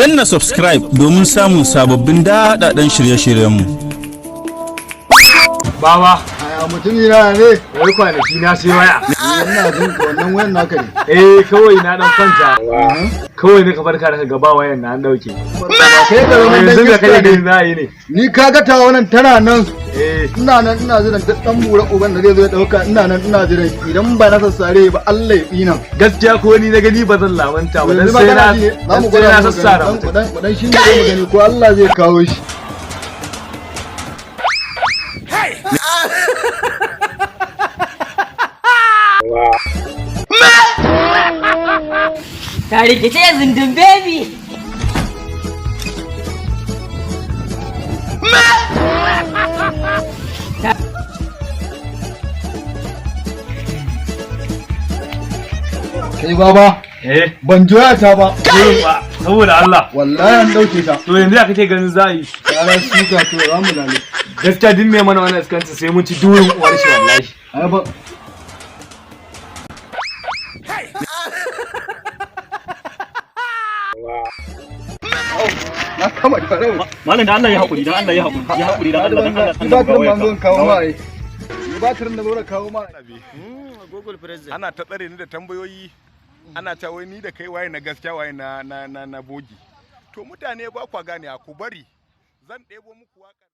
danna subscribe domin samun sababbin daɗaɗɗen shirye-shiryenmu. Baba, a mutumi na ne wai kwanaki na sai waya. ina jin ka wannan wayan naka ne. Kawai na dan kwanta. Kawai ne ka farka daga gaba wayan na an dauke. Kai da wannan Yanzu da kai ne. za yi ne. Ni kaga ta wannan tana nan. Ina ina jiran duk dan bura uban da zai zo ya dauka ina jiran idan ba na sassare ba Allah ya tsina. gaskiya ko ni na gani ba zan lamanta ba dan sai na sassara. Dan shi ne mu gani ko Allah zai kawo shi. Ta rikice zindin baby. Kai baba. Ban joya ta ba. Saboda Allah. Wallahi an dauke ta. To yanzu ya kake ganin za a yi. Yaran suka to za mu lale. Gaskiya din mai mana wannan iskanta sai mun ci durin uwar shi wallahi. Ai ba. Na kama karau. Malam da Allah ya haƙuri, dan Allah ya haƙuri, ya haƙuri dan Allah, dan Allah. Batirin ban zo kawo ma ai. Batirin da zo da kawo ma. Google President. Ana ta tsare ni da tambayoyi. Ana ta wai ni da kai waye na gaskiya waye na bogi. To mutane ba kwa gane ku bari. Zan ɗebo muku waka.